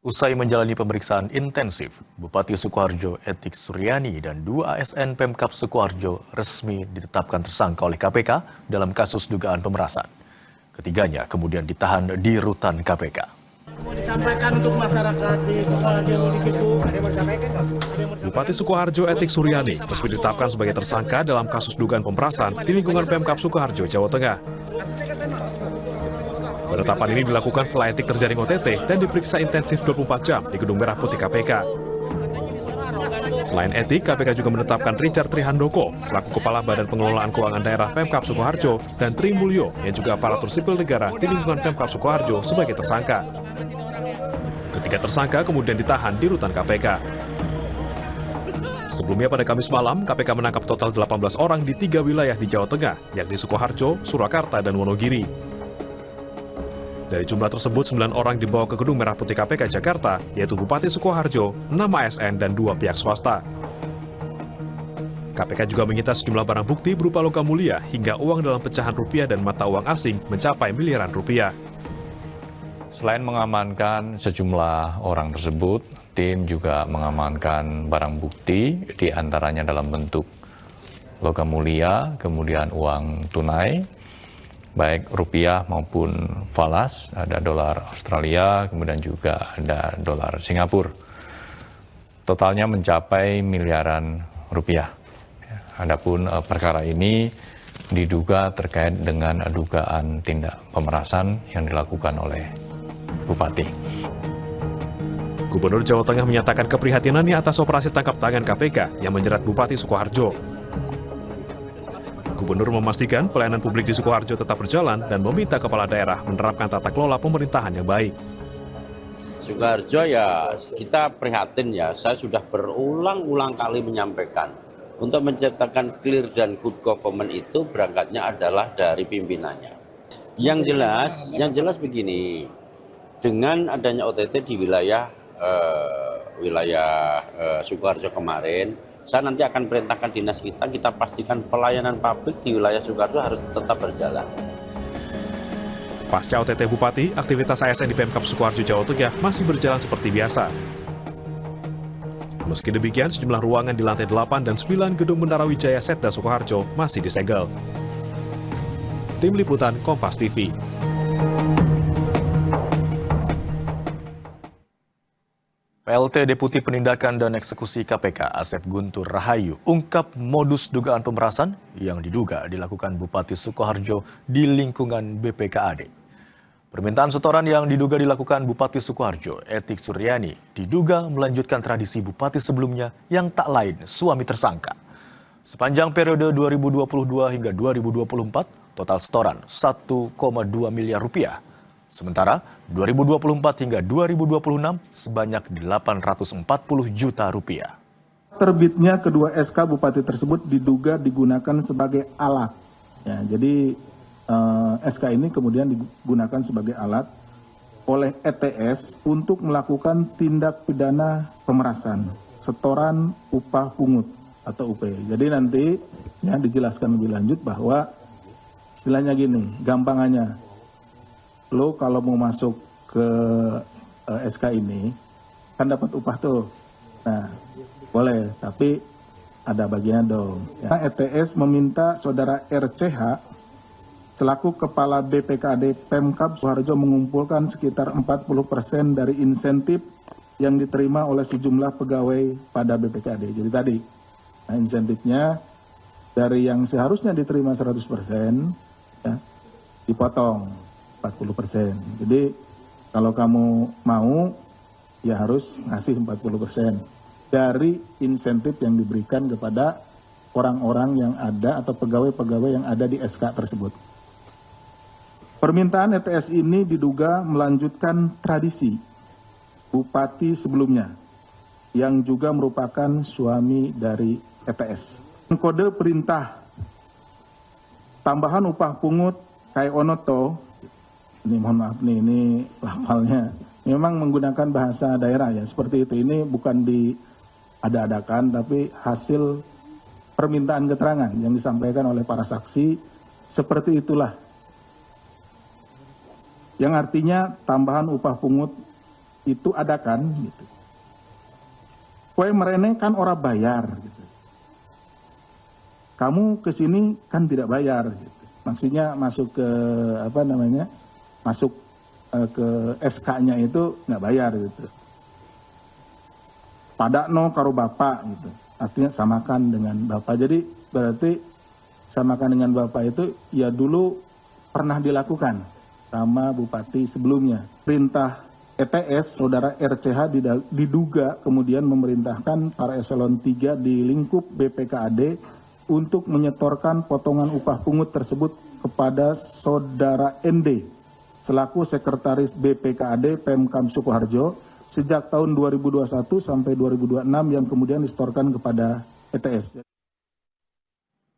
Usai menjalani pemeriksaan intensif, Bupati Sukoharjo Etik Suryani dan 2 ASN Pemkab Sukoharjo resmi ditetapkan tersangka oleh KPK dalam kasus dugaan pemerasan. Ketiganya kemudian ditahan di rutan KPK. Disampaikan untuk masyarakat di Sukoharjo Bupati Sukoharjo Etik Suryani resmi ditetapkan sebagai tersangka dalam kasus dugaan pemerasan di lingkungan Pemkab Sukoharjo, Jawa Tengah. Penetapan ini dilakukan setelah Etik terjaring OTT dan diperiksa intensif 24 jam di Gedung Merah Putih KPK. Selain Etik, KPK juga menetapkan Richard Trihandoko selaku Kepala Badan Pengelolaan Keuangan Daerah Pemkab Sukoharjo dan Tri Mulyo yang juga aparatur sipil negara di lingkungan Pemkab Sukoharjo sebagai tersangka. Ketiga tersangka kemudian ditahan di rutan KPK. Sebelumnya pada Kamis malam, KPK menangkap total 18 orang di 3 wilayah di Jawa Tengah, yakni Sukoharjo, Surakarta, dan Wonogiri. Dari jumlah tersebut, 9 orang dibawa ke Gedung Merah Putih KPK Jakarta, yaitu Bupati Sukoharjo, 6 ASN, dan 2 pihak swasta. KPK juga menyita sejumlah barang bukti berupa logam mulia hingga uang dalam pecahan rupiah dan mata uang asing mencapai miliaran rupiah. Selain mengamankan sejumlah orang tersebut, tim juga mengamankan barang bukti, diantaranya dalam bentuk logam mulia, kemudian uang tunai, baik rupiah maupun falas, ada dolar Australia, kemudian juga ada dolar Singapura. Totalnya mencapai miliaran rupiah. Adapun perkara ini diduga terkait dengan dugaan tindak pemerasan yang dilakukan oleh Bupati. Gubernur Jawa Tengah menyatakan keprihatinannya atas operasi tangkap tangan KPK yang menjerat Bupati Sukoharjo. Gubernur memastikan pelayanan publik di Sukoharjo tetap berjalan dan meminta kepala daerah menerapkan tata kelola pemerintahan yang baik. Sukoharjo ya kita prihatin ya, saya sudah berulang-ulang kali menyampaikan untuk menciptakan clear dan good government itu berangkatnya adalah dari pimpinannya. Yang jelas begini, dengan adanya OTT di wilayah Sukoharjo kemarin, saya nanti akan perintahkan dinas kita pastikan pelayanan publik di wilayah Sukoharjo harus tetap berjalan. Pasca OTT Bupati, aktivitas ASN di Pemkab Sukoharjo, Jawa Tengah masih berjalan seperti biasa. Meski demikian, sejumlah ruangan di lantai 8 dan 9 Gedung Bendara Wijaya Setda Sukoharjo masih disegel. Tim Liputan Kompas TV. PLT Deputi Penindakan dan Eksekusi KPK Asep Guntur Rahayu ungkap modus dugaan pemerasan yang diduga dilakukan Bupati Sukoharjo di lingkungan BPKAD. Permintaan setoran yang diduga dilakukan Bupati Sukoharjo Etik Suryani diduga melanjutkan tradisi Bupati sebelumnya yang tak lain suami tersangka. Sepanjang periode 2022 hingga 2024, total setoran 1,2 miliar rupiah. Sementara 2024 hingga 2026 sebanyak 840 juta rupiah. Terbitnya kedua SK Bupati tersebut diduga digunakan sebagai alat. Ya, jadi SK ini kemudian digunakan sebagai alat oleh ETS untuk melakukan tindak pidana pemerasan, setoran upah pungut atau UP. Jadi nanti ya dijelaskan lebih lanjut bahwa istilahnya gini, gampangannya. Lo kalau mau masuk ke SK ini, kan dapat upah tuh. Nah, boleh, tapi ada bagian dong. Ya, ETS meminta saudara RCH, selaku Kepala BPKAD Pemkab Sukoharjo mengumpulkan sekitar 40% dari insentif yang diterima oleh sejumlah pegawai pada BPKAD. Jadi tadi, nah, insentifnya dari yang seharusnya diterima 100%, ya, dipotong 40%. Jadi kalau kamu mau, ya harus ngasih 40% dari insentif yang diberikan kepada orang-orang yang ada atau pegawai-pegawai yang ada di SK tersebut. Permintaan ETS ini diduga melanjutkan tradisi Bupati sebelumnya yang juga merupakan suami dari ETS. Kode perintah tambahan upah pungut Kai Onoto, ini mohon maaf nih, ini lafalnya memang menggunakan bahasa daerah ya, seperti itu. Ini bukan diada-adakan, tapi hasil permintaan keterangan yang disampaikan oleh para saksi, seperti itulah. Yang artinya tambahan upah pungut itu ada kan gitu. Kowe merene kan ora bayar gitu. Kamu ke sini kan tidak bayar gitu. Maksudnya masuk ke masuk ke SK-nya itu nggak bayar gitu. Padakno karo bapak gitu. Artinya samakan dengan bapak. Jadi berarti samakan dengan bapak itu ya dulu pernah dilakukan sama bupati sebelumnya. Perintah ETS, saudara RCH diduga kemudian memerintahkan para eselon 3 di lingkup BPKAD untuk menyetorkan potongan upah pungut tersebut kepada saudara ND selaku sekretaris BPKAD Pemkam Sukoharjo sejak tahun 2021 sampai 2026 yang kemudian disetorkan kepada ETS.